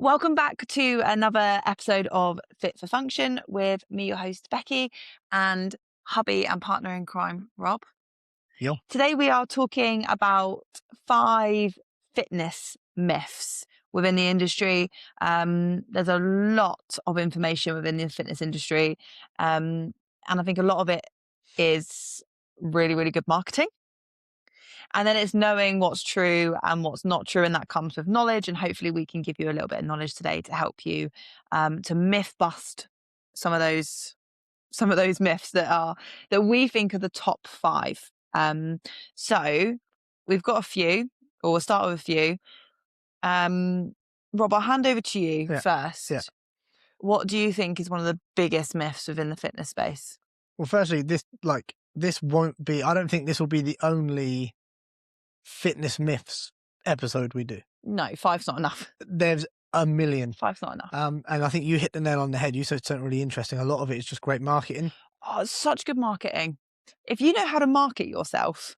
Welcome back to another episode of Fit for Function with me, your host, Becky, and hubby and partner in crime, Rob. Yo. Today, we are talking about 5 fitness myths within the industry. There's a lot of information within the fitness industry, and I think a lot of it is really, really good marketing. And then it's knowing what's true and what's not true. And that comes with knowledge. And hopefully we can give you a little bit of knowledge today to help you to myth bust some of those myths that we think are the top 5. So we've got a few, or we'll start with a few. Rob, I'll hand over to you first. Yeah. What do you think is one of the biggest myths within the fitness space? Well, firstly, this won't be, I don't think this will be the only fitness myths episode we do. No, 5's not enough. There's a million. 5's not enough. And I think you hit the nail on the head. You said something really interesting. A lot of it is just great marketing. Oh, it's such good marketing. If you know how to market yourself,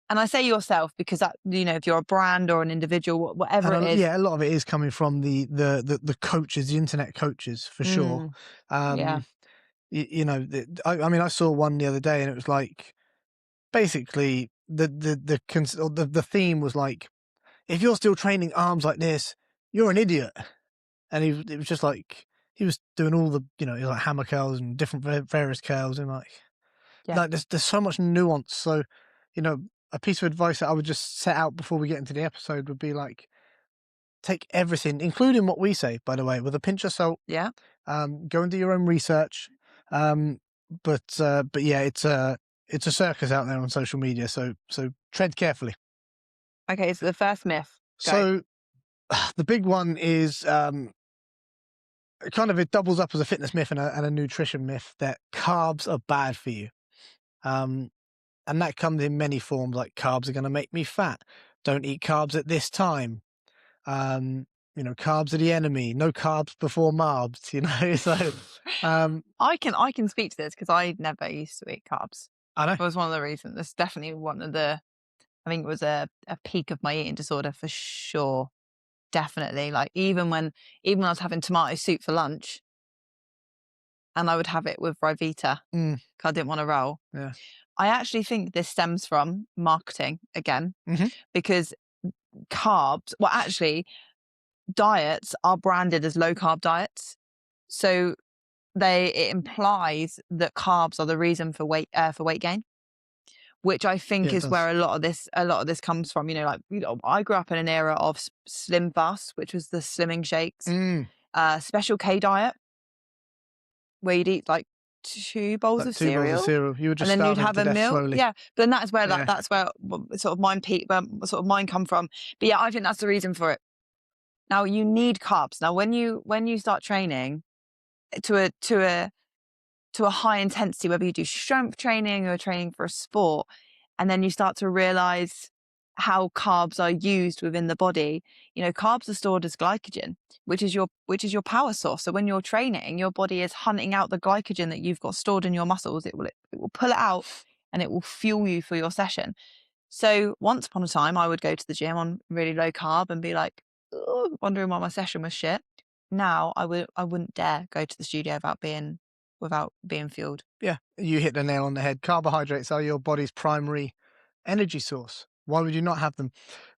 and I say yourself because that, if you're a brand or an individual, whatever it is. Yeah, a lot of it is coming from the coaches, the internet coaches, for sure. Yeah. I saw one the other day and it was like, basically the theme was like, if you're still training arms like this, you're an idiot. And it was just like, he was doing all the, like hammer curls and different various curls, and like there's so much nuance. So, a piece of advice that I would just set out before we get into the episode would be like, take everything, including what we say, by the way, with a pinch of salt. Yeah. Go and do your own research. But yeah, it's a circus out there on social media. So tread carefully. Okay. So the first myth. Go. So the big one is, it doubles up as a fitness myth and a nutrition myth, that carbs are bad for you. And that comes in many forms, like carbs are going to make me fat. Don't eat carbs at this time. Carbs are the enemy. No carbs before marbs, So, I can speak to this because I never used to eat carbs. I know. It was one of the reasons. That's definitely one of the, I think it was a peak of my eating disorder for sure. Definitely. Like even when I was having tomato soup for lunch and I would have it with Rivita because I didn't want to roll. Yeah. I actually think this stems from marketing again, because carbs, well, actually, diets are branded as low carb diets. So it implies that carbs are the reason for weight gain, which I think is where a lot of this comes from. I grew up in an era of Slim Fast, which was the slimming shakes, Special K diet, where you'd eat like 2 bowls of cereal. You would just, and then you'd have a meal. Slowly. Yeah, but then that's where sort of mine peak, sort of mine come from. But yeah, I think that's the reason for it. Now you need carbs. Now when you start training to a high intensity, whether you do strength training or training for a sport, and then you start to realize how carbs are used within the body. Carbs are stored as glycogen, which is your power source. So when you're training, your body is hunting out the glycogen that you've got stored in your muscles. It will pull it out and it will fuel you for your session. So once upon a time, I would go to the gym on really low carb and be like, wondering why my session was shit. Now I wouldn't dare go to the studio without being fueled. Yeah, you hit the nail on the head. Carbohydrates are your body's primary energy source. Why would you not have them?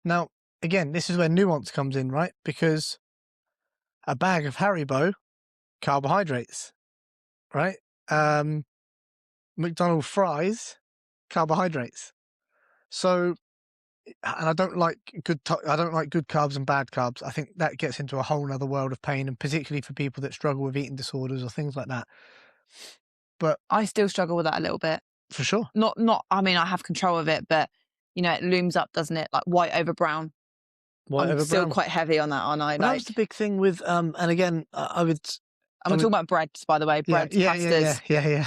Now, again, this is where nuance comes in, right? Because a bag of Haribo, carbohydrates, right? McDonald's fries, carbohydrates. So, and I don't like good carbs and bad carbs. I think that gets into a whole other world of pain, and particularly for people that struggle with eating disorders or things like that. But I still struggle with that a little bit. For sure. Not. I mean, I have control of it, but it looms up, doesn't it? Like white over brown. I'm still quite heavy on that, aren't I? Well, that's the big thing with, and again, I'm talking about breads, by the way. Breads, pastas. Yeah.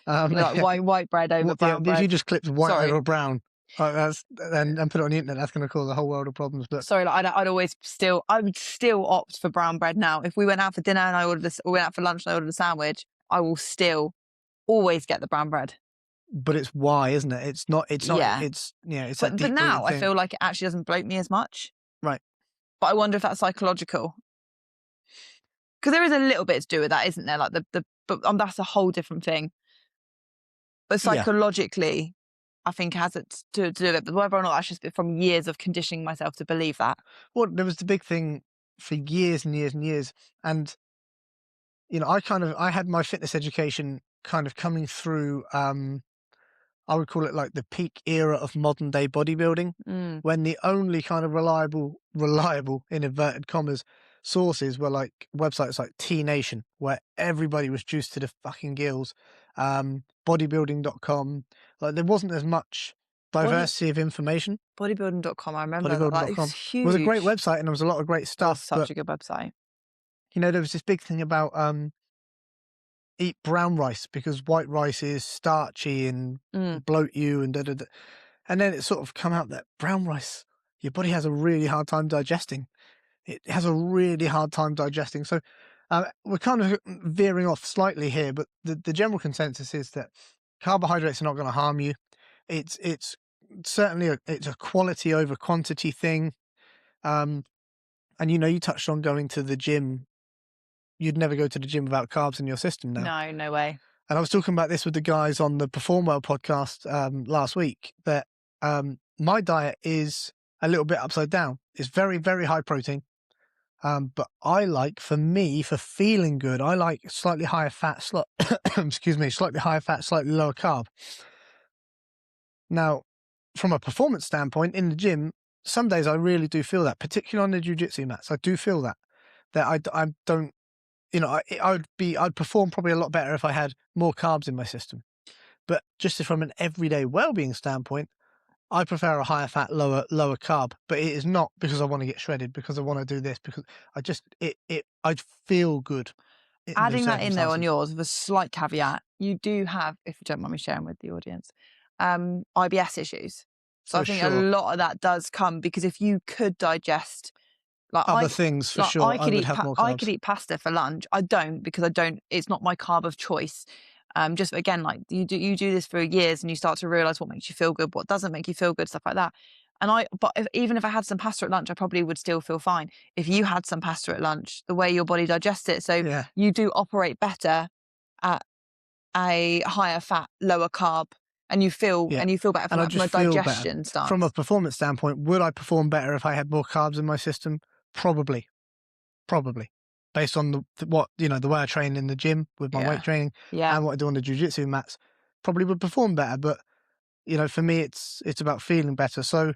Like white bread over brown bread. If you just clipped white over brown, and put it on the internet, that's going to cause a whole world of problems. But sorry, I would still opt for brown bread now. If we went out for dinner and we went out for lunch and I ordered a sandwich, I will still always get the brown bread. But it's why, isn't it? It's not. Yeah. It's But now I feel like it actually doesn't bloat me as much. Right. But I wonder if that's psychological. because there is a little bit to do with that, isn't there? Like but that's a whole different thing. But Yeah. psychologically, I think has it to do with it. But whether or not that's just from years of conditioning myself to believe that. Well, there was the big thing for years and years and years. And, you know, I had my fitness education kind of coming through, I would call it like the peak era of modern day bodybuilding, Mm. when the only kind of reliable in inverted commas sources were like websites like T Nation, where everybody was juiced to the fucking gills, bodybuilding.com. Like there wasn't as much Body diversity of information. bodybuilding.com, I remember that. Like, it was Bodybuilding.com was a great huge. website and there was a lot of great It was stuff. such But a good website. you know, there was this big thing about eat brown rice because white rice is starchy and Mm. bloat you and da da da. And then it sort of come out that brown rice, your body has a really hard time digesting. It has a really hard time digesting. So we're kind of veering off slightly here, but the general consensus is that carbohydrates are not going to harm you. It's certainly it's a quality over quantity thing. And you know, you touched on going to the gym. You'd never go to the gym without carbs in your system now. No, no way. And I was talking about this with the guys on the Perform Well podcast last week, that my diet is a little bit upside down. It's very, very high protein. But I like, for me, for feeling good, I like slightly higher fat, excuse me, slightly higher fat, slightly lower carb. Now, from a performance standpoint in the gym, some days I really do feel that, particularly on the jiu-jitsu mats. I do feel that I don't, you know, I'd perform probably a lot better if I had more carbs in my system. But just from an everyday well-being standpoint, I prefer a higher fat, lower carb. But it is not because I want to get shredded, because I want to do this, because I just I'd feel good in those Adding that in there on circumstances. yours with a slight caveat, you do have, if you don't mind me sharing with the audience, IBS issues. So I For think a sure. lot of that does come because if you could digest, like Other things, for sure, I would have more I could carbs. eat pasta for lunch. I don't because I don't. It's not my carb of choice. Just again, like you do this for years and you start to realize what makes you feel good, what doesn't make you feel good, stuff like that. And even if I had some pasta at lunch, I probably would still feel fine. If you had some pasta at lunch, the way your body digests it, so Yeah. you do operate better at a higher fat, lower carb, and you feel Yeah. better And I from just a feel better. digestion From a stance. performance standpoint, would I perform better if I had more carbs in my system? Probably. Probably. Based on what, you know, the way I train in the gym with my weight Yeah, training yeah. and what I do on the jiu-jitsu mats, probably would perform better. But, you know, for me, it's about feeling better. So,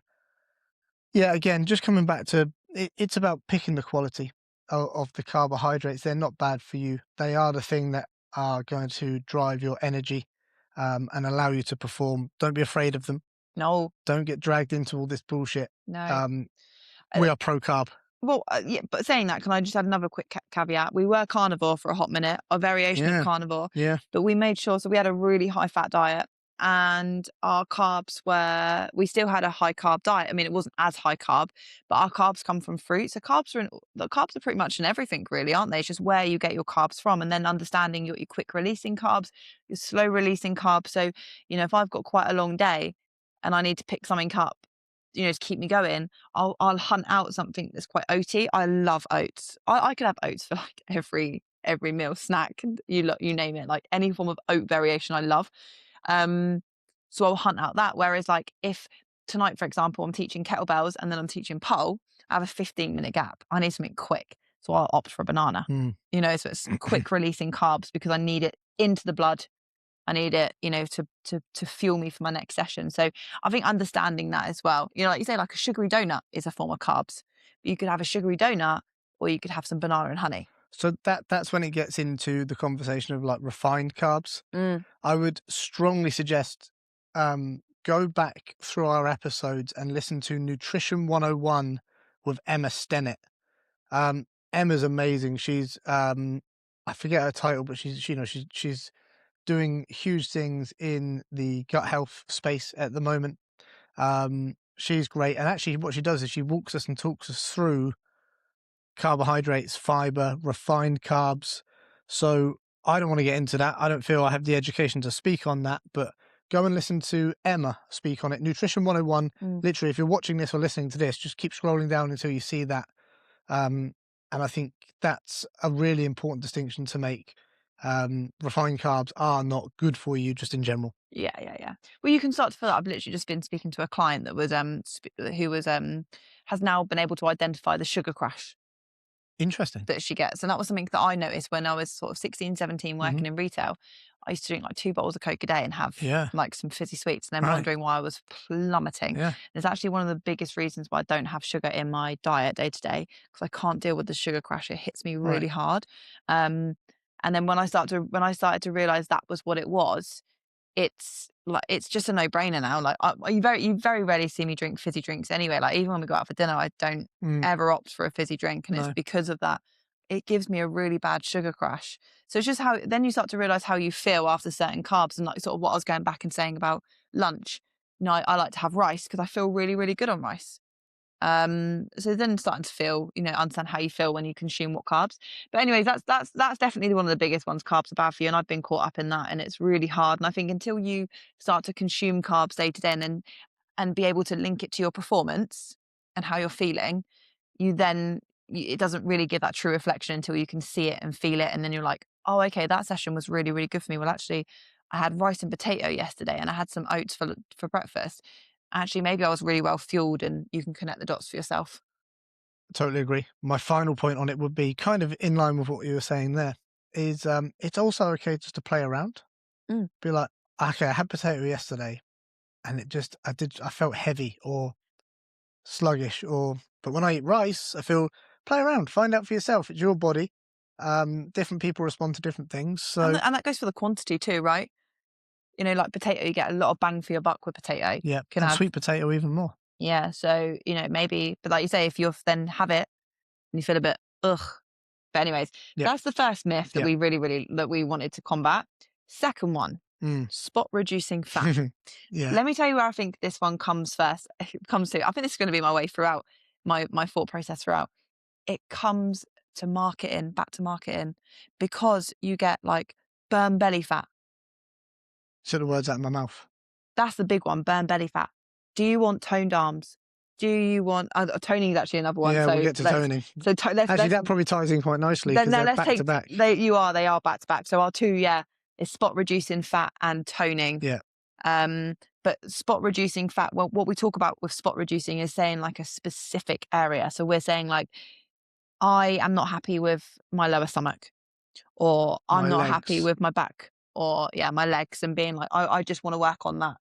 yeah, again, just coming back to it's about picking the quality of the carbohydrates. They're not bad for you. They are the thing that are going to drive your energy and allow you to perform. Don't be afraid of them. No, Don't get dragged into all this bullshit. no. Um, Uh, we are pro carb. Well, yeah, but saying that, can I just add another quick caveat? We were carnivore for a hot minute, a variation of Yeah, carnivore, yeah, but we made sure, so we had a really high fat diet and our carbs we still had a high carb diet. I mean, it wasn't as high carb, but our carbs come from fruit. So the carbs are pretty much in everything really, aren't they? It's just where you get your carbs from and then understanding your quick releasing carbs, your slow releasing carbs. So, you know, if I've got quite a long day and I need to pick something up, you know, to keep me going, I'll hunt out something that's quite oaty. I love oats. I could have oats for like every meal, snack, you name it. Like any form of oat variation, I love. So I'll hunt out that. Whereas like if tonight, for example, I'm teaching kettlebells and then I'm teaching pole, I have a 15-minute gap. I need something quick, so I'll opt for a banana. mm, You know, so it's quick releasing carbs because I need it into the blood. I need it, you know, to fuel me for my next session. So I think understanding that as well, you know, like you say, like a sugary donut is a form of carbs. You could have a sugary donut, or you could have some banana and honey. So that's when it gets into the conversation of like refined carbs. Mm. I would strongly suggest go back through our episodes and listen to Nutrition 101 with Emma Stennett. Emma's amazing. She's I forget her title, but she's doing huge things in the gut health space at the moment. She's great, and actually, what she does is she walks us and talks us through carbohydrates, fiber, refined carbs. So I don't want to get into that. I don't feel I have the education to speak on that, but go and listen to Emma speak on it. Nutrition 101. Mm. Literally, if you're watching this or listening to this, just keep scrolling down until you see that. And I think that's a really important distinction to make. Refined carbs are not good for you just in general. Yeah. Well, you can start to feel that. I've literally just been speaking to a client that was who was has now been able to identify the sugar crash Interesting. that she gets. And that was something that I noticed when I was sort of 16, 17 Hmm. working in retail. I used to drink like 2 bottles of Coke a day and have Yeah. like some fizzy sweets and then Right. wondering why I was plummeting. Yeah. It's actually one of the biggest reasons why I don't have sugar in my diet day to day, because I can't deal with the sugar crash. It hits me Right. really hard. Um, and then when I started to realize that was what it was, it's like it's just a no-brainer now. Like you very rarely see me drink fizzy drinks anyway. Like even when we go out for dinner, I don't Mm, ever opt for a fizzy drink, and it's no. because of that. It gives me a really bad sugar crash. So it's just how then you start to realize how you feel after certain carbs, and like sort of what I was going back and saying about lunch. You know, I like to have rice because I feel really, really good on rice. So then starting to feel, understand how you feel when you consume what carbs. But anyways, that's definitely one of the biggest ones. Carbs are bad for you, and I've been caught up in that, and it's really hard. And I think until you start to consume carbs day to day, and be able to link it to your performance and how you're feeling, you then it doesn't really give that true reflection until you can see it and feel it, and then you're like, oh, okay, that session was really, really good for me. Well, actually, I had rice and potato yesterday, and I had some oats for breakfast. Actually, maybe I was really well fueled, and you can connect the dots for yourself. Totally agree. My final point on it would be kind of in line with what you were saying there is it's also okay just to play around. Mm. Be like, okay, I had potato yesterday and I felt heavy or sluggish but when I eat rice, I feel play around, find out for yourself. It's your body. Different people respond to different things. And So and that goes for the quantity too, right? Like potato, you get a lot of bang for your buck with potato. yeah, Can and have sweet potato even more. Yeah, so, maybe, but like you say, if you then have it and you feel a bit ugh. But anyways, Yep. that's the first myth that Yep. we really, really that we wanted to combat. Second one, Mm. spot reducing fat. Yeah. Let me tell you where I think this one comes first. Comes to. I think this is going to be my way throughout my thought process throughout. It comes to marketing, back to marketing, because you get like burn belly fat. Took the words out of my mouth. That's the big one, burn belly fat. Do you want toned arms? Do you want toning is actually another one. Yeah, we'll So get to toning. Actually, let's that probably ties in quite nicely then because now they're let's back to take back. they are back to back. So our two, is spot reducing fat and toning. Yeah. But spot reducing fat, well, what we talk about with spot reducing is saying like a specific area. So we're saying like, I am not happy with my lower stomach, or I'm My not happy legs. with my back, or my legs, and being like, I just want to work on that.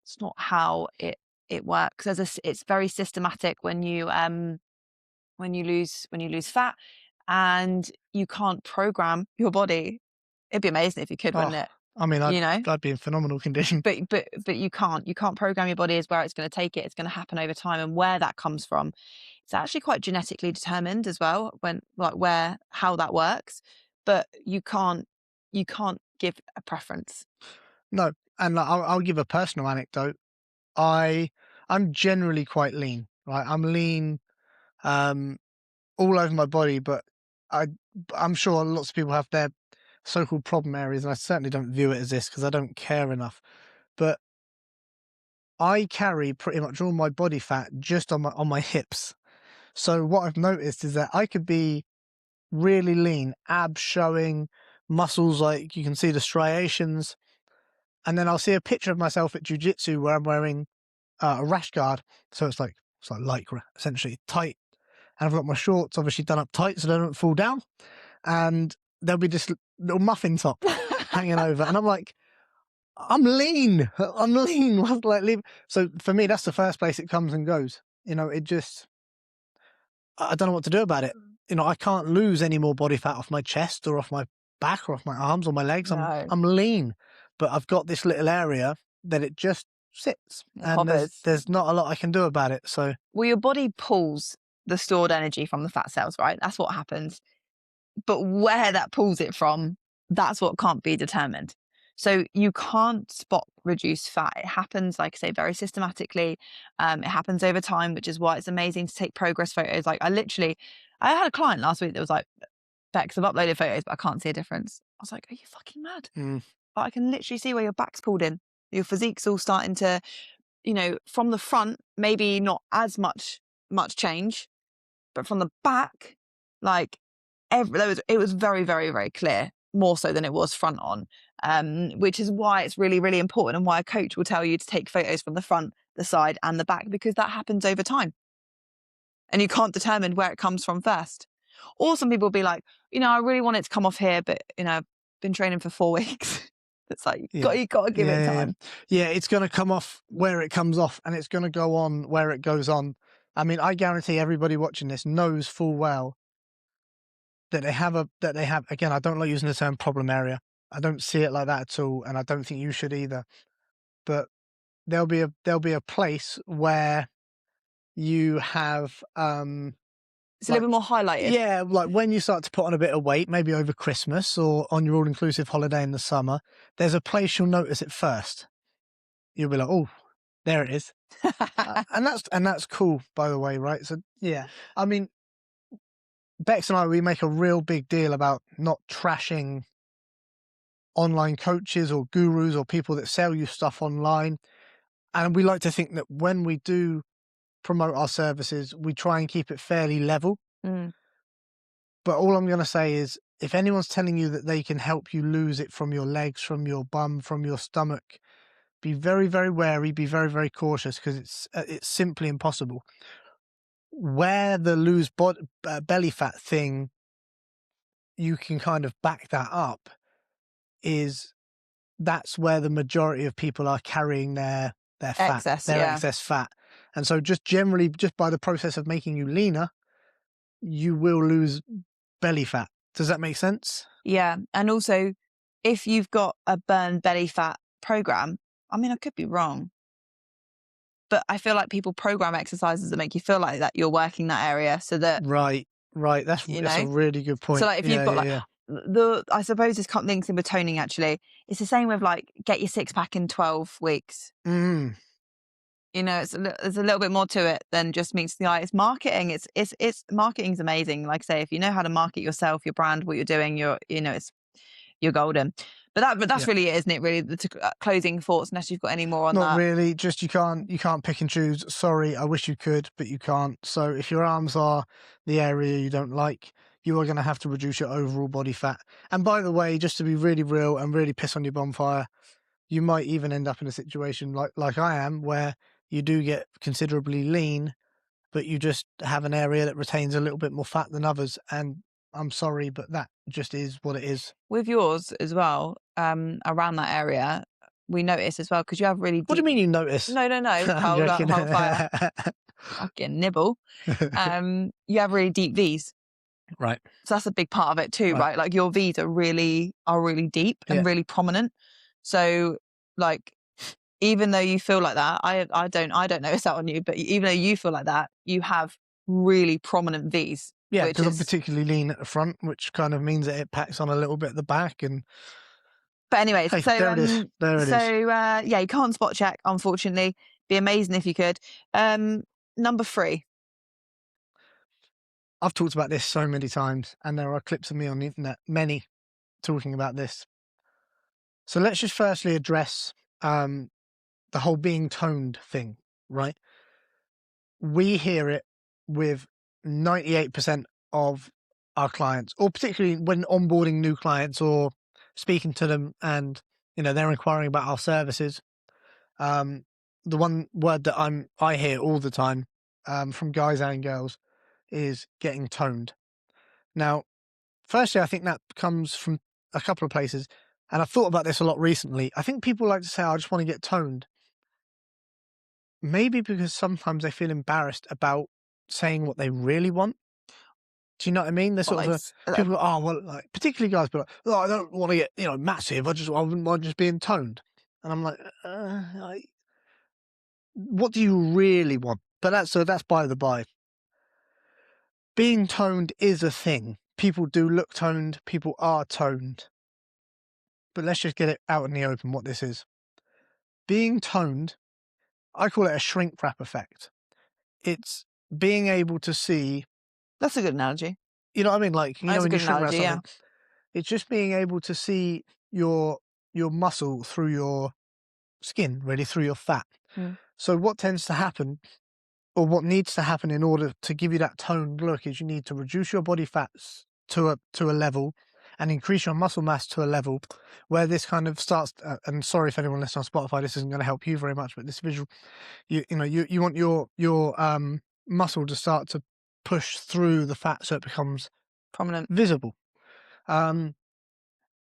It's not how it works. It's very systematic when you lose fat, and you can't program your body. It'd be amazing if you could, wouldn't Oh, it? I mean, You know, I'd be in phenomenal condition. but you can't program your body as where it's going to take it. It's going to happen over time, and where that comes from, it's actually quite genetically determined as well, when like where how that works. But you can't give a preference. No, and like, I'll give a personal anecdote. I'm generally quite lean, right? I'm lean, um, all over my body, but I I'm sure lots of people have their so-called problem areas, and I certainly don't view it as this because I don't care enough. But I carry pretty much all my body fat just on my hips. So what I've noticed is that I could be really lean, abs showing, muscles like you can see the striations, and then I'll see a picture of myself at jujitsu where I'm wearing a rash guard, so it's like lycra essentially, tight, and I've got my shorts obviously done up tight so they don't fall down, and there'll be this little muffin top hanging over, and I'm like, I'm lean, I'm lean. Like, leave. So for me, that's the first place it comes and goes. It just I don't know what to do about it. I can't lose any more body fat off my chest or off my back or off my arms or my legs. I'm No, I'm lean, but I've got this little area that it just sits, it and there's hovers. there's not a lot I can do about it. So Well, your body pulls the stored energy from the fat cells, right? That's what happens. But where that pulls it from, that's what can't be determined. So you can't spot reduce fat. It happens, like I say, very systematically. It happens over time, which is why it's amazing to take progress photos. Like I had a client last week that was like, Bex, I've uploaded photos, but I can't see a difference. I was like, are you fucking mad? mm, But I can literally see where your back's pulled in. Your physique's all starting to, from the front, maybe not as much change, but from the back, Like it was very, very, very clear, more so than it was front on, which is why it's really, really important and why a coach will tell you to take photos from the front, the side and the back, because that happens over time and you can't determine where it comes from first. Or some people will be like, I really want it to come off here, but I've been training for 4 weeks. It's like, Yeah. you got to give it time. Yeah, it's going to come off where it comes off and it's going to go on where it goes on. I mean, I guarantee everybody watching this knows full well that they have, again, I don't like using the term problem area. I don't see it like that at all. And I don't think you should either. But there'll be a place where you have, It's a little bit more highlighted. yeah, like when you start to put on a bit of weight, maybe over Christmas or on your all-inclusive holiday in the summer, there's a place you'll notice it first. You'll be like, oh, there it is. And that's cool, by the way, right? So yeah, I mean, Bex and I, we make a real big deal about not trashing online coaches or gurus or people that sell you stuff online. And we like to think that when we do promote our services, we try and keep it fairly level. Mm. But all I'm going to say is, if anyone's telling you that they can help you lose it from your legs, from your bum, from your stomach, be very, very wary, be very, very cautious, because it's simply impossible. Where the lose belly fat thing, you can kind of back that up, is that's where the majority of people are carrying their fat, Excess, their yeah. excess fat. And so just generally, just by the process of making you leaner, you will lose belly fat. Does that make sense? Yeah. And also, if you've got a burn belly fat program, I mean, I could be wrong, but I feel like people program exercises that make you feel like that you're working that area, so that, Right. That's a really good point. So like if you've got yeah. I suppose this links in with toning actually. It's the same with like get your 6-pack in 12 weeks. Mm. There's a little bit more to it than just meets the eye. It's marketing. It's marketing's amazing. Like I say, if you know how to market yourself, your brand, what you're doing, you're golden. But that's really it, isn't it? Really, the closing thoughts. Unless you've got any more on Not that. really. Just you can't pick and choose. Sorry, I wish you could, but you can't. So if your arms are the area you don't like, you are going to have to reduce your overall body fat. And by the way, just to be really real and really piss on your bonfire, you might even end up in a situation like I am, where you do get considerably lean, but you just have an area that retains a little bit more fat than others. And I'm sorry, but that just is what it is. With yours as well, around that area, we notice as well because you have really deep. What do you mean you notice? No. Hold up, hold fire. Fucking nibble. You have really deep V's. Right. So that's a big part of it too, right? Like your V's are really deep and really prominent. So like, even though you feel like that, I don't notice that on you, but even though you feel like that, you have really prominent V's. Yeah, because I'm particularly lean at the front, which kind of means that it packs on a little bit at the back. But anyways, hey, so there it is. yeah, you can't spot check, unfortunately. Be amazing if you could. Number 3. I've talked about this so many times, and there are clips of me on the internet, many, talking about this. So let's just firstly address the whole being toned thing, right? We hear it with 98% of our clients, or particularly when onboarding new clients or speaking to them and, they're inquiring about our services. The one word that I hear all the time from guys and girls is getting toned. Now, firstly, I think that comes from a couple of places, and I've thought about this a lot recently. I think people like to say, I just want to get toned. Maybe because sometimes they feel embarrassed about saying what they really want. Do you know what I mean? They're sort of people go, oh, well, like, particularly guys, but like, oh, I don't want to get, massive. I wouldn't mind just being toned. And I'm like, what do you really want? But that's by the by. Being toned is a thing. People do look toned. People are toned. But let's just get it out in the open what this is. Being toned, I call it a shrink wrap effect. It's being able to see. That's a good analogy. You know what I mean? Like, That's when a good you shrink wrap analogy, something, it's just being able to see your muscle through your skin, really, through your fat. Mm. So what tends to happen or what needs to happen in order to give you that toned look is you need to reduce your body fats to a level and increase your muscle mass to a level where this kind of starts, and sorry if anyone listening on Spotify, this isn't going to help you very much, but this visual, you want your muscle to start to push through the fat so it becomes Prominent. visible. And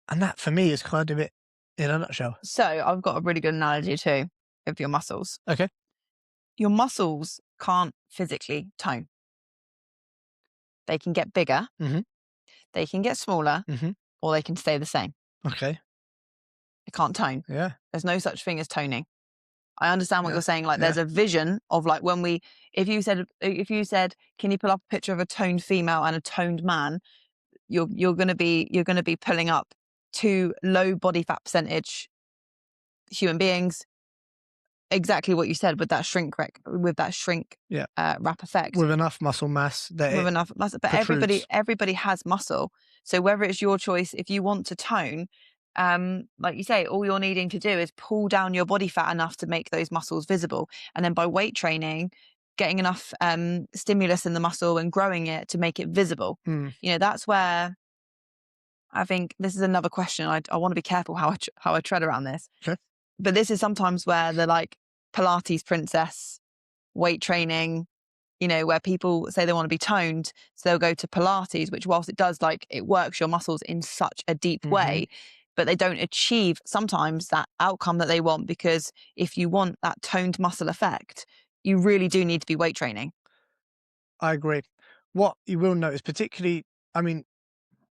that for me is kind of it in a nutshell. So I've got a really good analogy too of your muscles. Okay. Your muscles can't physically tone. They can get bigger, Mhm. they can get smaller, Mhm. or they can stay the same. Okay. They can't tone. Yeah. There's no such thing as toning. I understand what Yeah. you're saying. Like, Yeah. there's a vision of like when we, if you said, can you pull up a picture of a toned female and a toned man? You're gonna be pulling up two low body fat percentage human beings. Exactly what you said with that shrink Yeah. wrap effect. With enough muscle mass that With it enough muscle, but protrudes. everybody has muscle. So whether it's your choice, if you want to tone, like you say, all you're needing to do is pull down your body fat enough to make those muscles visible, and then by weight training, getting enough stimulus in the muscle and growing it to make it visible. Mm. That's where I think this is another question. I want to be careful how I tread around this, Okay. but this is sometimes where the like Pilates princess weight training, where people say they want to be toned, so they'll go to Pilates, which whilst it does, like, it works your muscles in such a deep Mhm. way, but they don't achieve sometimes that outcome that they want, because if you want that toned muscle effect, you really do need to be weight training. I agree. What you will notice, particularly, I mean,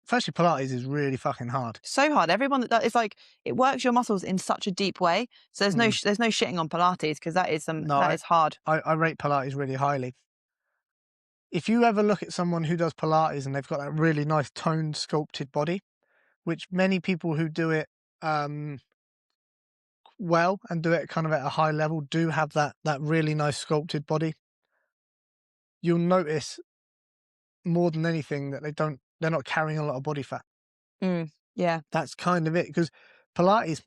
firstly, Pilates is really fucking hard. So hard. Everyone that does, it's like it works your muscles in such a deep way. So Mm. there's no shitting on Pilates, because No, that is hard. I rate Pilates really highly. If you ever look at someone who does Pilates and they've got that really nice toned, sculpted body, which many people who do it um, well and do it kind of at a high level do have that really nice sculpted body, you'll notice more than anything that they're not carrying a lot of body fat. Yeah. That's kind of it, because Pilates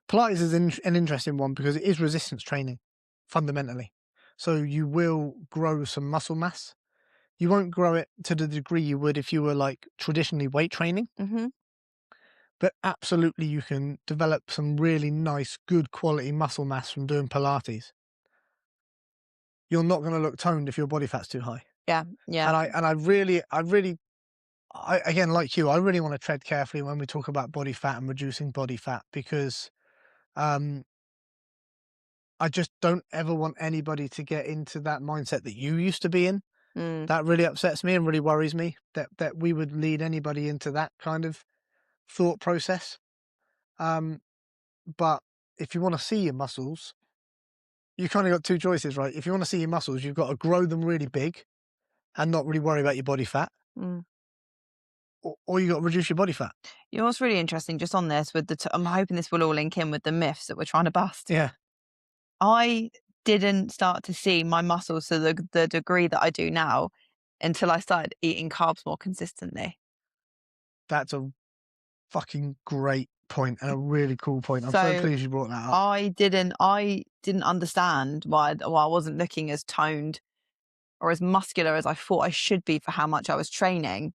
Pilates is an interesting one because it is resistance training fundamentally. So you will grow some muscle mass. You won't grow it to the degree you would if you were like traditionally weight training, Hmm. but absolutely you can develop some really nice, good quality muscle mass from doing Pilates. You're not going to look toned if your body fat's too high. Yeah. Yeah. I again, like you, I really want to tread carefully when we talk about body fat and reducing body fat, because um, I just don't ever want anybody to get into that mindset that you used to be in. Mm. That really upsets me and really worries me that we would lead anybody into that kind of thought process. Um, but if you want to see your muscles, you kind of got two choices, right? If you want to see your muscles, you've got to grow them really big and not really worry about your body fat, Mm. or you got to reduce your body fat. What's really interesting just on this with I'm hoping this will all link in with the myths that we're trying to bust. Yeah, I didn't start to see my muscles to the degree that I do now until I started eating carbs more consistently. that's a fucking great point and a really cool point. I'm so So pleased you brought that up. I didn't understand why I wasn't looking as toned or as muscular as I thought I should be for how much I was training.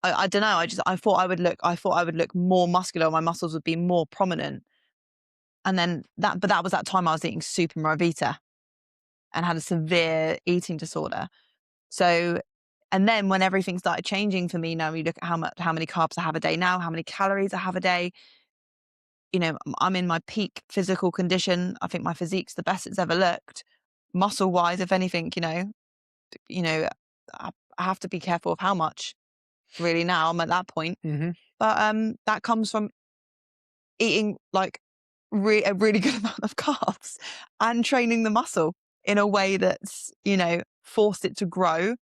I don't know. I thought I thought I would look more muscular. My muscles would be more prominent. And then but that was that time I was eating Super Maravita and had a severe eating disorder. So, and then when everything started changing for me, now you look at how many carbs I have a day now, how many calories I have a day. I'm in my peak physical condition. I think my physique's the best it's ever looked. Muscle wise, if anything, you know, I have to be careful of how much. Really, now I'm at that point. Hmm. But that comes from eating like a really good amount of carbs and training the muscle in a way that's, forced it to grow.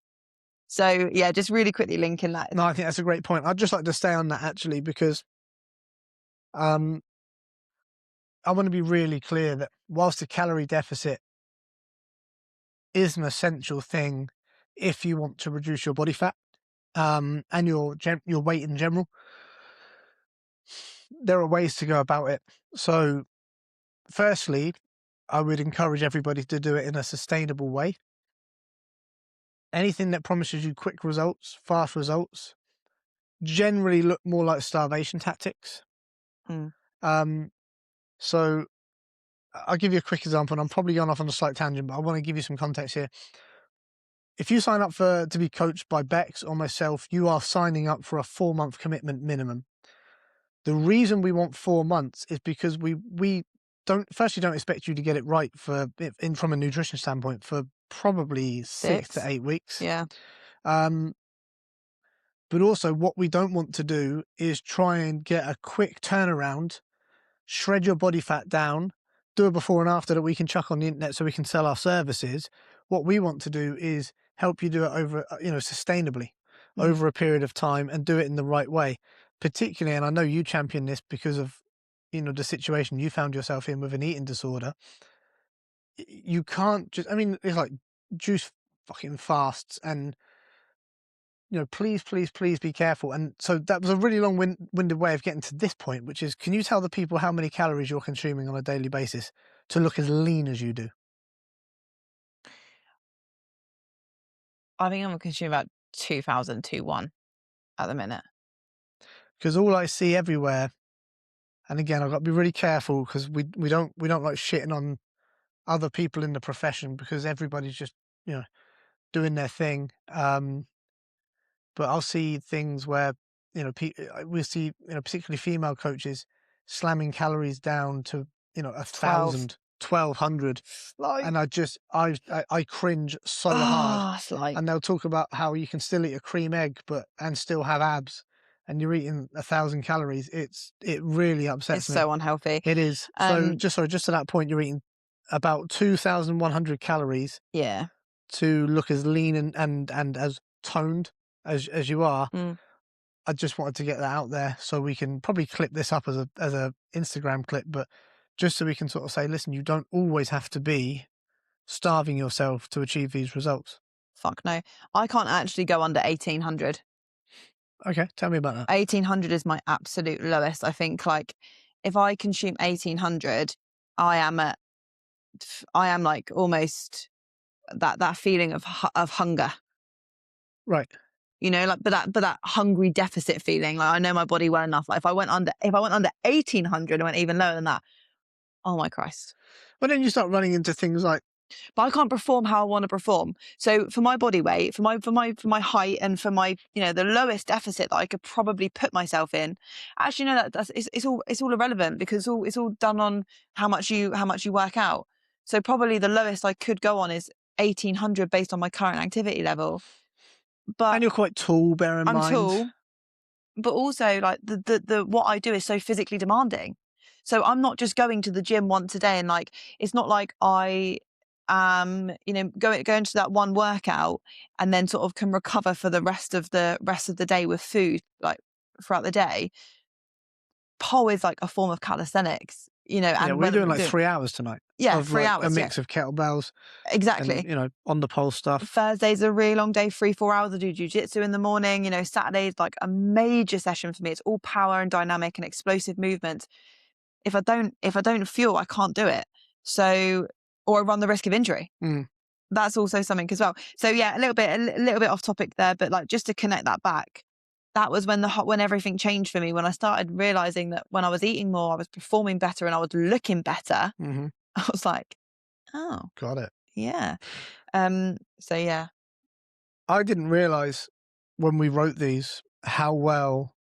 So yeah, just really quickly linking that. No, I think that's a great point. I'd just like to stay on that actually, because um, I want to be really clear that whilst a calorie deficit is an essential thing if you want to reduce your body fat and your weight in general, there are ways to go about it. So, firstly, I would encourage everybody to do it in a sustainable way. Anything that promises you quick results, fast results, generally look more like starvation tactics. Mm. So I'll give you a quick example, and I'm probably going off on a slight tangent, but I want to give you some context here. If you sign up to be coached by Bex or myself, you are signing up for a 4-month commitment minimum. The reason we want 4 months is because we don't expect you to get it right from a nutrition standpoint for probably 6 to 8 weeks. Yeah. But also what we don't want to do is try and get a quick turnaround, shred your body fat down, do a before and after that we can chuck on the internet so we can sell our services. What we want to do is help you do it over, sustainably over a period of time and do it in the right way. Particularly, and I know you champion this because of, the situation you found yourself in with an eating disorder. You can't just, it's like juice fucking fasts and, please, please, please be careful. And so that was a really long-winded way of getting to this point, which is, can you tell the people how many calories you're consuming on a daily basis to look as lean as you do? I think I'm consuming about 2,000 to 1 at the minute. Because all I see everywhere, and again, I've got to be really careful because we don't like shitting on other people in the profession because everybody's just, doing their thing. But I'll see things where, we see, particularly female coaches slamming calories down to, 1,000, 1,200. Like, And I cringe so hard. it's like, And they'll talk about how you can still eat a cream egg, and still have abs, and you're eating 1,000 calories. It really upsets it's me. so unhealthy. It is. So just to that point, you're eating about 2,100 calories Yeah. to look as lean and as toned as you are. I just wanted to get that out there so we can probably clip this up as a Instagram clip, but just so we can sort of say, listen, you don't always have to be starving yourself to achieve these results. Fuck no. I can't actually go under 1,800. Okay, tell me about that. 1,800 is my absolute lowest. I think, like, if I consume 1,800, I am like almost that feeling of hunger. Right. Like, but that hungry deficit feeling. Like, I know my body well enough. Like, if I went under 1,800 and went even lower than that, oh my Christ. But then you start running into things like, but I can't perform how I want to perform. So for my body weight, for my height, and for my, the lowest deficit that I could probably put myself in, actually no, it's all irrelevant because it's all done on how much you work out. So probably the lowest I could go on is 1,800 based on my current activity level. But and you're quite tall, bear in mind. I'm tall, but also like the what I do is so physically demanding. So I'm not just going to the gym once a day and like, it's not like I go into that one workout and then sort of can recover for the rest of the day with food, like throughout the day. Pole is like a form of calisthenics, Yeah, and we're doing like 3 hours tonight. Yeah, of 3 like hours. A mix of kettlebells. Exactly. And, on the pole stuff. Thursday's a really long day, 3-4 hours. I do jiu-jitsu in the morning. Saturday's like a major session for me. It's all power and dynamic and explosive movement. If I don't fuel, I can't do it. So, or I run the risk of injury. That's also something as well. So yeah, a little bit off topic there, but like just to connect that back, that was when everything changed for me. When I started realizing that when I was eating more, I was performing better and I was looking better. I was like, oh, got it. Yeah. So yeah. I didn't realize when we wrote these how well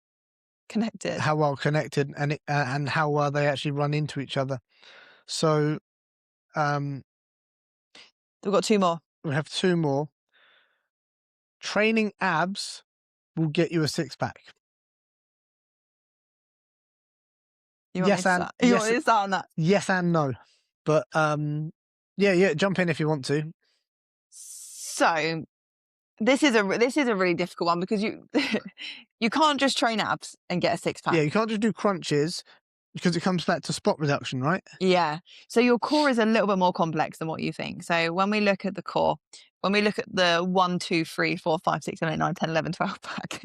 connected and how well they actually run into each other. So we've got 2 more. We have 2 more. Training abs will get you a 6-pack. You want me to start on that? Yes and no. But yeah, jump in if you want to. So this is a really difficult one because you you can't just train abs and get a 6-pack. Yeah, you can't just do crunches because it comes back to spot reduction, right? Yeah. So your core is a little bit more complex than what you think. So when we look at the core, when we look at the 1, 2, 3, 4, 5, 6, 7, 8, 9, 10, 11, 12 pack.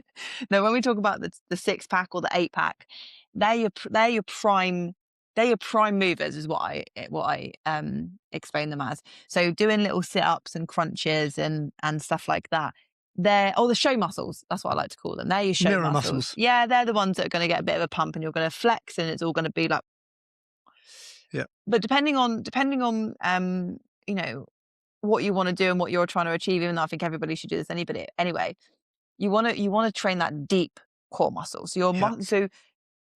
No, when we talk about the 6-pack or the 8-pack, they're your prime they're your prime movers, is what I explain them as. So doing little sit-ups and crunches and stuff like that. They're the show muscles. That's what I like to call them. They're your show Mirror muscles. muscles. Yeah, they're the ones that are going to get a bit of a pump, and you're going to flex, and it's all going to be like. Yeah. But depending on you know, what you want to do and what you're trying to achieve, even though I think everybody should do this anyway, you want to train that deep core muscle. So Yeah. so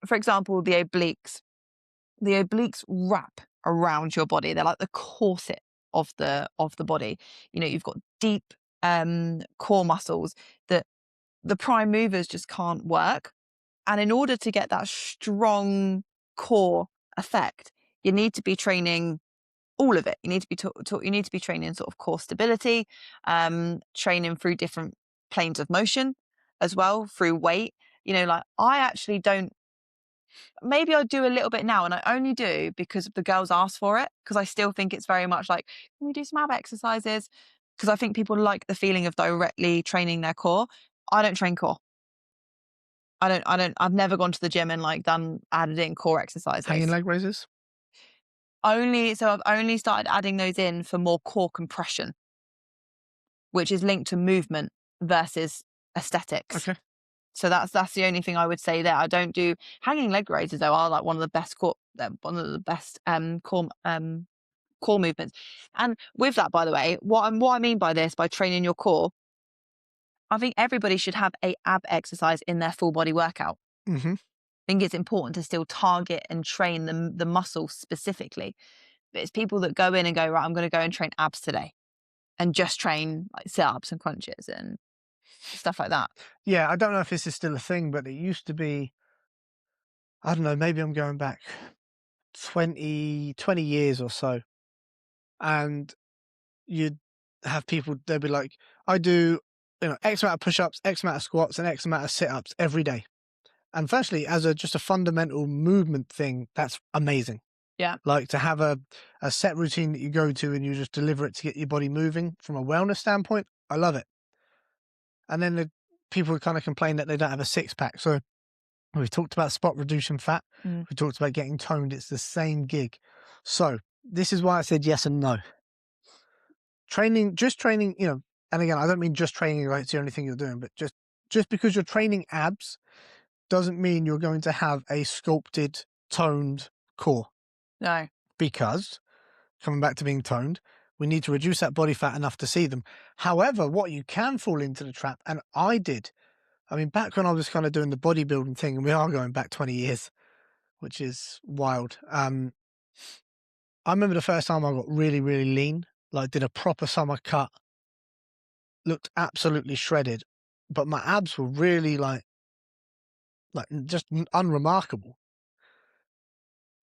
for example, the obliques wrap around your body. They're like the corset of the body. You know, you've got deep core muscles that the prime movers just can't work. And in order to get that strong core effect, you need to be training all of it. You need to be you need to be training sort of core stability, training through different planes of motion as well, through weight. You know, like I actually don't. Maybe I do a little bit now, and I only do because the girls ask for it. Because I still think it's very much like, can we do some ab exercises? Because I think people like the feeling of directly training their core. I don't train core. I've never gone to the gym and like added in core Hanging exercises. leg raises. So I've only started adding those in for more core compression, which is linked to movement versus aesthetics. Okay. So that's the only thing I would say there. I don't do hanging leg raises though. Are like one of the best core core movements. And with that, by the way, what I mean by this, by training your core, I think everybody should have a ab exercise in their full body workout. Mm-hmm. I think it's important to still target and train the muscle specifically. But it's people that go in and go, right, I'm going to go and train abs today, and just train like sit-ups and crunches and stuff like that. Yeah, I don't know if this is still a thing, but it used to be, I don't know, maybe I'm going back 20 years or so. And you'd have people, they'd be like, I do, X amount of push-ups, X amount of squats, and X amount of sit-ups every day. And firstly, as just a fundamental movement thing, that's amazing. Yeah. Like to have a set routine that you go to and you just deliver it to get your body moving from a wellness standpoint, I love it. And then the people kind of complain that they don't have a six-pack. So we've talked about spot reducing fat. Mm. We talked about getting toned. It's the same gig. So this is why I said yes and no. Just training, and again, I don't mean just training like it's the only thing you're doing, but just because you're training abs doesn't mean you're going to have a sculpted, toned core. No. Because, coming back to being toned, we need to reduce that body fat enough to see them. However, what you can fall into the trap, and I did, I mean, back when I was kind of doing the bodybuilding thing, and we are going back 20 years, which is wild. I remember the first time I got really, really lean, like did a proper summer cut, looked absolutely shredded, but my abs were really like just unremarkable.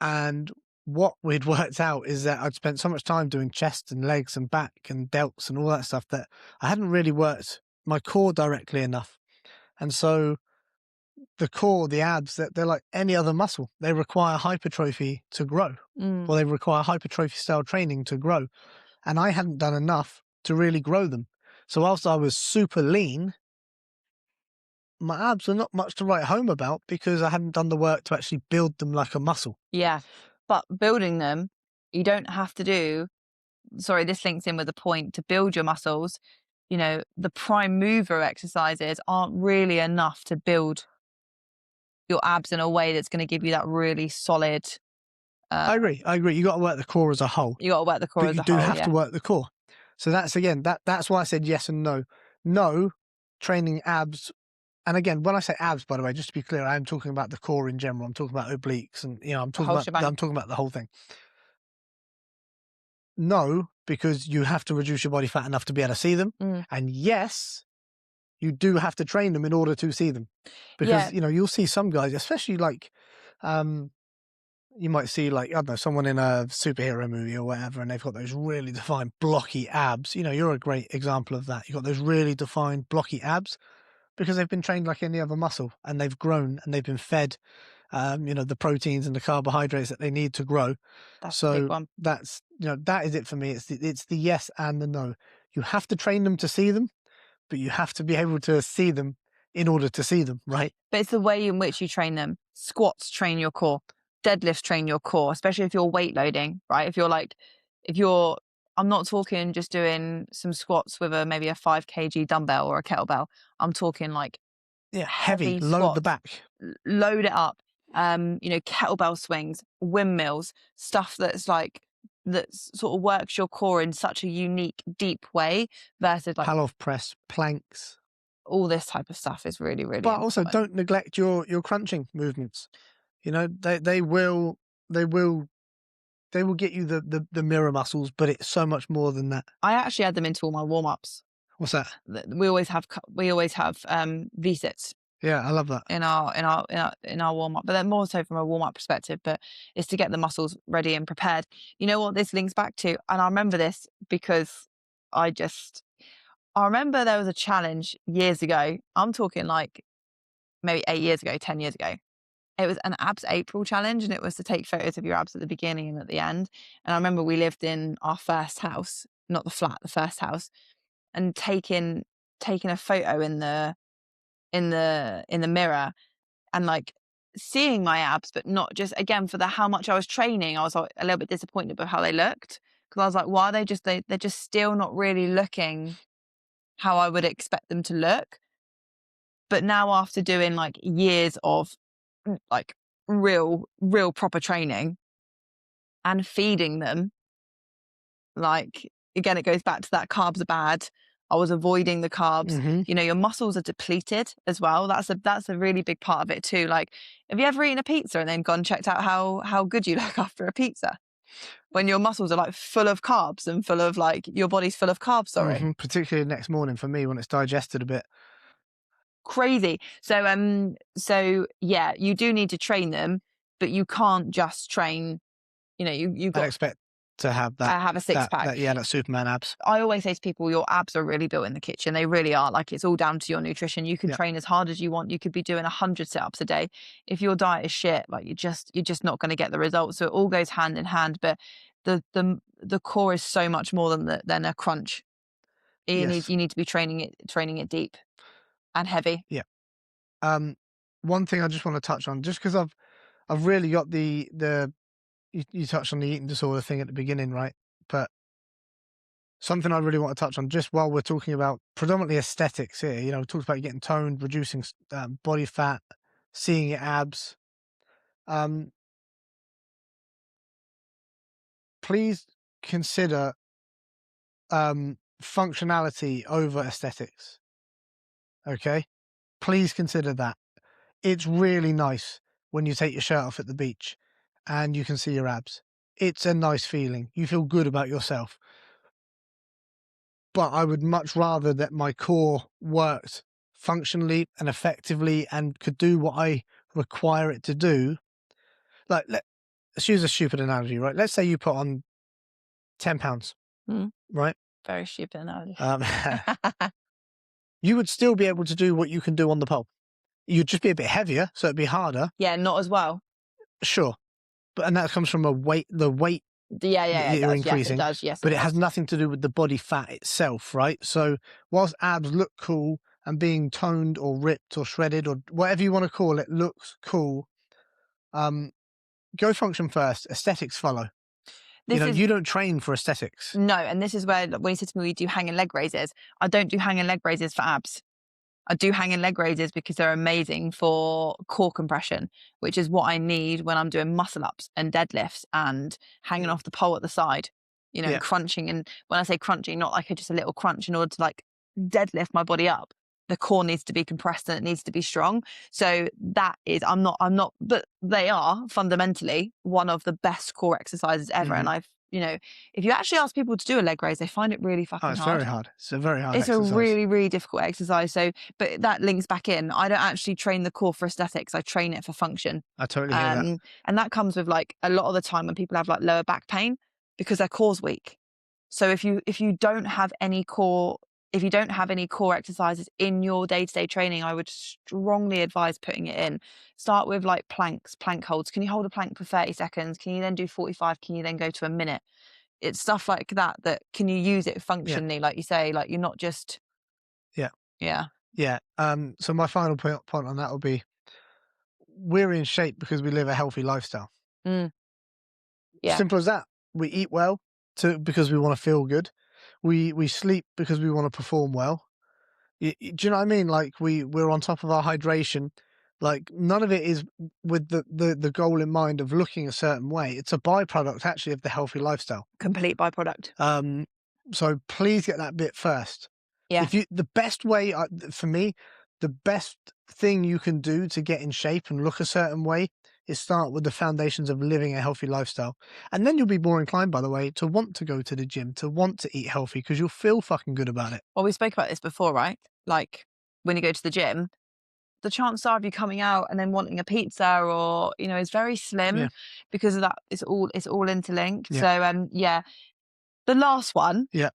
And what we'd worked out is that I'd spent so much time doing chest and legs and back and delts and all that stuff that I hadn't really worked my core directly enough. And so the core, the abs, they're like any other muscle. They require hypertrophy to grow. Or they require hypertrophy style training to grow. And I hadn't done enough to really grow them. So whilst I was super lean, my abs are not much to write home about because I hadn't done the work to actually build them like a muscle. Yeah. But building them, you don't have to do, sorry, this links in with the point, to build your muscles, the prime mover exercises aren't really enough to build your abs in a way that's going to give you that really solid. I agree. You got to work the core as a whole. You got to work the core but as you a do whole. have Yeah. to work the core. So that's again, that's why I said yes and no. No, training abs. And again, when I say abs, by the way, just to be clear, I'm talking about the core in general. I'm talking about obliques and, I'm talking about the whole thing. No, because you have to reduce your body fat enough to be able to see them. And yes, you do have to train them in order to see them. Because, you'll see some guys, especially like, you might see like, I don't know, someone in a superhero movie or whatever, and they've got those really defined blocky abs. You're a great example of that. You've got those really defined blocky abs because they've been trained like any other muscle and they've grown and they've been fed, the proteins and the carbohydrates that they need to grow. That's the big one. That's, that is it for me. It's the yes and the no. You have to train them to see them, but you have to be able to see them in order to see them, right? But it's the way in which you train them. Squats train your core. deadlifts train your core, especially if you're weight loading, right? If you're, I'm not talking just doing some squats with maybe a 5 kg dumbbell or a kettlebell. I'm talking like Yeah, heavy, heavy load the squats, back. load it up. Kettlebell swings, windmills, stuff that sort of works your core in such a unique, deep way versus like Pal-off press, planks. all this type of stuff is really, really But also important. don't neglect your crunching movements. You know, they will get you the mirror muscles, but it's so much more than that. I actually add them into all my warm ups. What's that? We always have V-sits Yeah, I love that. in our warm up, but then more so from a warm up perspective. But it's to get the muscles ready and prepared. You know what this links back to, and I remember this because I remember there was a challenge years ago. I'm talking like maybe 8 years ago, 10 years ago. It was an abs April challenge, and it was to take photos of your abs at the beginning and at the end. And I remember we lived in our first house, not the flat, the first house, and taking a photo in the mirror and like seeing my abs, but not just again for the how much I was training. I was like a little bit disappointed with how they looked because I was like, why are they're just still not really looking how I would expect them to look. But now after doing like years of like real proper training and feeding them, like again, it goes back to that carbs are bad. I was avoiding the carbs. Mhm. Your muscles are depleted as well. That's a really big part of it too. Like, have you ever eaten a pizza and then gone checked out how good you look after a pizza? When your muscles are like full of carbs and full of like your body's full of carbs, sorry. Mhm. Particularly next morning for me when it's digested a bit. Crazy. So yeah, you do need to train them, but you can't just train, you've I'd got expect to have to that have a six pack. that Superman abs. I always say to people, your abs are really built in the kitchen. They really are. Like it's all down to your nutrition. You can Yeah. train as hard as you want. You could be doing 100 sit-ups a day. If your diet is shit, like you're just not going to get the results. So it all goes hand in hand. But the core is so much more than a crunch. You need Yes. you need to be training it deep and heavy. Yeah. One thing I just want to touch on, just because I've really got the you touched on the eating disorder thing at the beginning, right? But something I really want to touch on, just while we're talking about predominantly aesthetics here, we talked about getting toned, reducing body fat, seeing your abs. Please consider functionality over aesthetics. Okay, please consider that. It's really nice when you take your shirt off at the beach and you can see your abs. It's a nice feeling. You feel good about yourself. But I would much rather that my core worked functionally and effectively and could do what I require it to do. Like, let's use a stupid analogy, right? Let's say you put on 10 pounds, Mm, right? very stupid analogy. Um, you would still be able to do what you can do on the pole. You'd just be a bit heavier, so it'd be harder. Yeah, not as well. Sure. And that comes from the weight Yeah, that it you're does. Yes, it increasing, does. Yes, it but it has does. nothing to do with the body fat itself, right? So whilst abs look cool and being toned or ripped or shredded or whatever you want to call it looks cool, go function first, aesthetics follow. This is You don't train for aesthetics. No, and this is where when you said to me we do hanging leg raises, I don't do hanging leg raises for abs. I do hanging leg raises because they're amazing for core compression, which is what I need when I'm doing muscle ups and deadlifts and hanging Mm. off the pole at the side, and Yeah. crunching. And when I say crunching, not like just a little crunch in order to like deadlift my body up. The core needs to be compressed and it needs to be strong. So that is, but they are fundamentally one of the best core exercises ever. And Hmm. if you actually ask people to do a leg raise, they find it really Oh, fucking it's hard. very hard. It's a very hard It's a exercise. really, really difficult exercise. So, but that links back in. I don't actually train the core for aesthetics. I train it for function. I totally hear that. And that comes with like a lot of the time when people have like lower back pain because their core's weak. So if you don't have any core, if you don't have any core exercises in your day-to-day training, I would strongly advise putting it in. Start with like planks, plank holds. Can you hold a plank for 30 seconds? Can you then do 45? Can you then go to a minute? It's stuff like that can you use it Yeah. functionally, like you say, like you're not just Yeah. yeah. Yeah. So my final point on that will be we're in shape because we live a healthy lifestyle. Mm, yeah, Simple as that. We eat well because we want to feel good. We sleep because we want to perform well. Do you know what I mean? Like we're on top of our hydration. Like none of it is with the goal in mind of looking a certain way. It's a byproduct actually of the healthy lifestyle. complete byproduct. Um, so please get that bit first. Yeah, If you the best way for me, the best thing you can do to get in shape and look a certain way is start with the foundations of living a healthy lifestyle. And then you'll be more inclined, by the way, to want to go to the gym, to want to eat healthy because you'll feel fucking good about it. well, we spoke about this before, right? Like when you go to the gym, the chances are of you coming out and then wanting a pizza or, is very Yeah. slim because of that. It's all interlinked. Yeah. So, yeah, the last one, Yeah.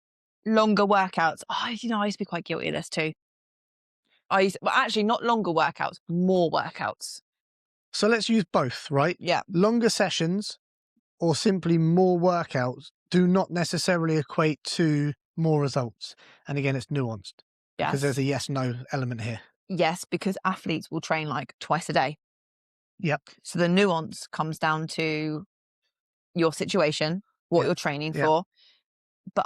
longer workouts. I used to be quite guilty of this too. Well, actually, not longer workouts, more workouts. So let's use both, right? Yeah. Longer sessions or simply more workouts do not necessarily equate to more results. And again, it's nuanced because there's Yes. a yes no element here. Yes, because athletes will train like twice a day. Yep. So the nuance comes down to your situation, what Yep. you're training Yep. for. But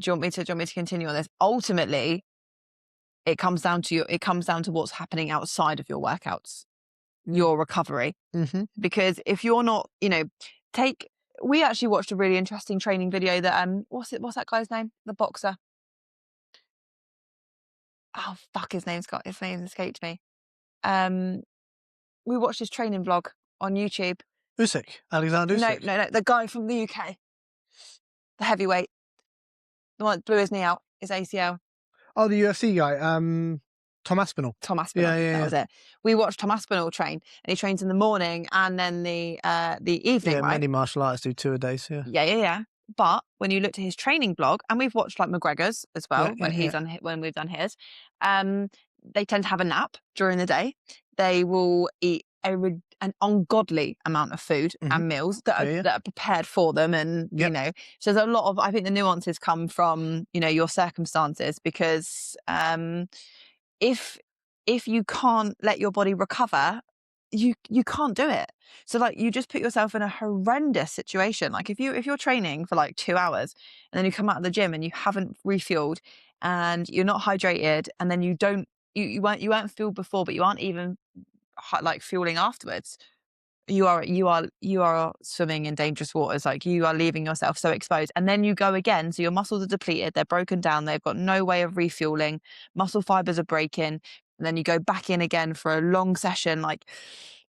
do you want me to continue on this? Ultimately, it comes down to what's happening outside of your workouts, your recovery. Mm-hmm. Because if you're not, take we actually watched a really interesting training video that what's that guy's name? The boxer. Oh fuck, his name escaped me. Um we watched his training vlog on YouTube. Alexander No, Usyk. no, no, the guy from the UK, the heavyweight, the one that blew his knee out, his ACL. Oh, the UFC guy, Tom Aspinall. Tom Yeah, Aspinall. yeah, That yeah. was it. We watched Tom Aspinall train, and he trains in the morning and then the evening, Yeah, right? many martial artists do 2 a day, so yeah. Yeah, yeah, yeah. But when you looked at his training blog, and we've watched like McGregor's as Yeah, well yeah, yeah. when we've done his, um, they tend to have a nap during the day. They will eat an ungodly amount of food Mhm. and meals that Yeah, are yeah. that are prepared for them, and Yep. so there's a lot of, I think the nuances come from your circumstances because if you can't let your body recover, you can't do it. So like you just put yourself in a horrendous situation. Like if you're training for like 2 hours and then you come out of the gym and you haven't refueled and you're not hydrated and then you weren't fueled before, but you aren't even like fueling afterwards. You are swimming in dangerous waters. Like you are leaving yourself so exposed, and then you go again. So your muscles are depleted, they're broken down, they've got no way of refueling. Muscle fibers are breaking, and then you go back in again for a long session. Like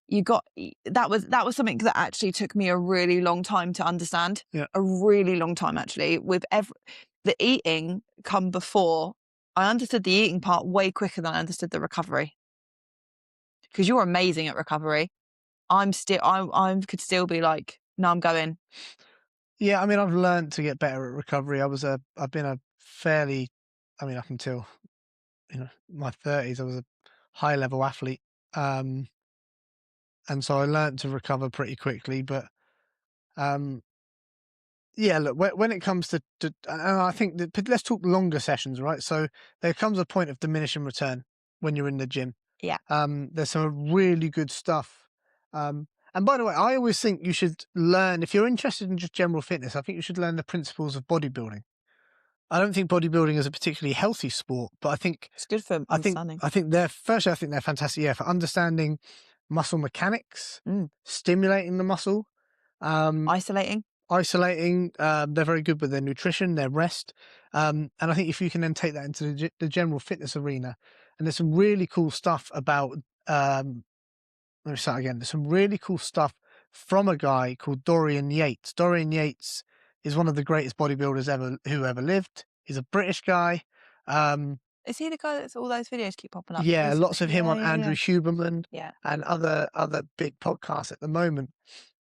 that was something that actually took me a really long time to understand. Yeah. A really long time actually. With the eating come before. I understood the eating part way quicker than I understood the recovery. Because you're amazing at recovery. I could still be like, no, I'm going. Yeah, I mean, I've learned to get better at recovery. I've been a fairly, I mean, up until, my 30s, I was a high level athlete. And so I learned to recover pretty quickly, but, um, yeah, look, when it comes to and I think that, but let's talk longer sessions, right? So there comes a point of diminishing return when you're in the gym. Yeah. There's some really good stuff. And by the way, I always think you should learn, if you're interested in just general fitness, I think you should learn the principles of bodybuilding. I don't think bodybuilding is a particularly healthy sport, but It's good for I think, understanding. I think they're, firstly, I think they're fantastic. Yeah, for understanding muscle mechanics, stimulating the muscle, um, Isolating. isolating. They're very good with their nutrition, their rest. And I think if you can then take that into the general fitness arena, and there's some really cool stuff about, let me start again. There's some really cool stuff from a guy called Dorian Yates. Dorian Yates is one of the greatest bodybuilders who ever lived. He's a British guy. Is he the guy that's all those videos keep popping up Yeah, recently? lots of him Yeah, on yeah, Andrew yeah. Huberman Yeah. and other big podcasts at the moment.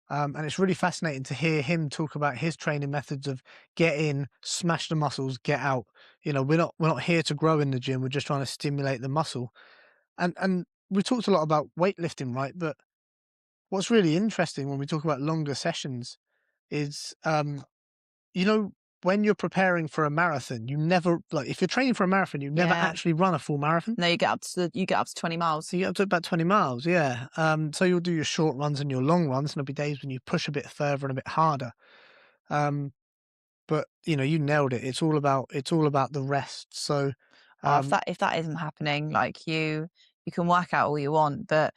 And it's really fascinating to hear him talk about his training methods of get in, smash the muscles, get out. We're not here to grow in the gym. We're just trying to stimulate the muscle. And we talked a lot about weightlifting, right? But what's really interesting when we talk about longer sessions is, you know, when you're preparing for a marathon, you never, like, if you're training for a marathon, you never Yeah. actually run a full marathon. No, you get up to 20 miles. So you get up to about 20 miles, yeah. So you'll do your short runs and your long runs, and there'll be days when you push a bit further and a bit harder. But you know, you nailed it. It's all about the rest. So Oh, if that isn't happening, like you can work out all you want, but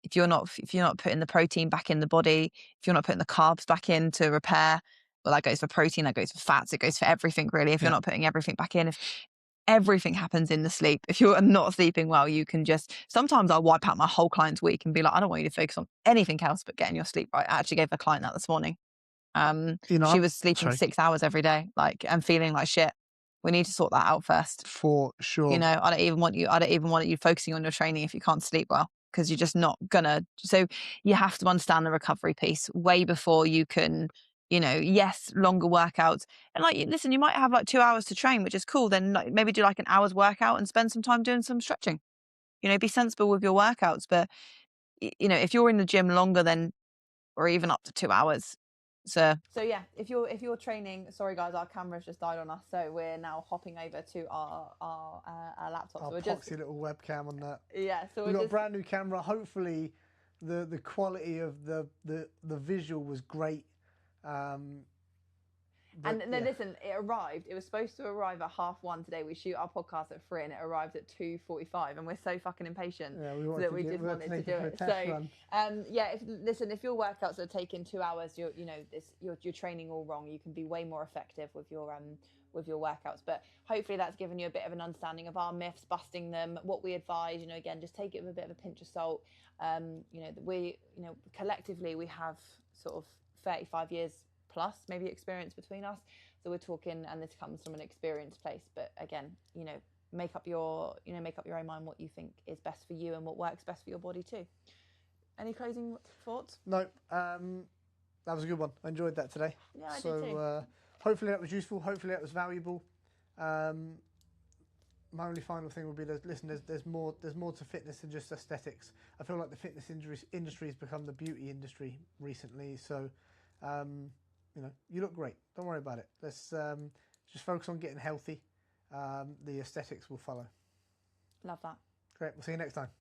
if you're not putting the protein back in the body, if you're not putting the carbs back in to repair, well, that goes for protein, that goes for fats, it goes for everything really. If you're yeah, not putting everything back in, if everything happens in the sleep, if you're not sleeping well, you can just sometimes I'll wipe out my whole client's week and be like, I don't want you to focus on anything else but getting your sleep right. I actually gave a client that this morning. you know, She was sleeping sorry, 6 hours every day, like, and feeling like shit. We need to sort that out first. for You sure. know, I don't even want you focusing on your training if you can't sleep well, because you're just not gonna. So you have to understand the recovery piece way before you can, yes, longer workouts. And like, listen, you might have like 2 hours to train, which is cool. Then like, maybe do like an hour's workout and spend some time doing some stretching. Be sensible with your workouts. But if you're in the gym longer than, or even up to 2 hours. So yeah, if you're training, sorry guys, our camera's just died on us, so we're now hopping over to our laptop. Our So we're poxy just little webcam on that. yeah. So We've we're got a just brand new camera. Hopefully, the quality of the visual was great. and no, Yeah. listen, it arrived. It was supposed to arrive at 1:30 today. We shoot our podcast at 3, and it arrived at 2:45, and we're so fucking impatient Yeah, we that we just wanted to do it. So, yeah, if your workouts are taking 2 hours, you're training all wrong. You can be way more effective with your workouts. But hopefully, that's given you a bit of an understanding of our myths, busting them, what we advise. Again, just take it with a bit of a pinch of salt. Collectively we have sort of 35 years plus maybe experience between us, so we're talking, and this comes from an experienced place. But again, make up your own mind what you think is best for you and what works best for your body too. Any closing thoughts? No, that was a good one. I enjoyed that today. Yeah, I did too. Hopefully that was useful. Hopefully that was valuable. My only final thing would be that, listen, there's more to fitness than just aesthetics. I feel like the fitness industry has become the beauty industry recently. So, you look great. Don't worry about it. Let's just focus on getting healthy. The aesthetics will follow. Love that. Great. We'll see you next time.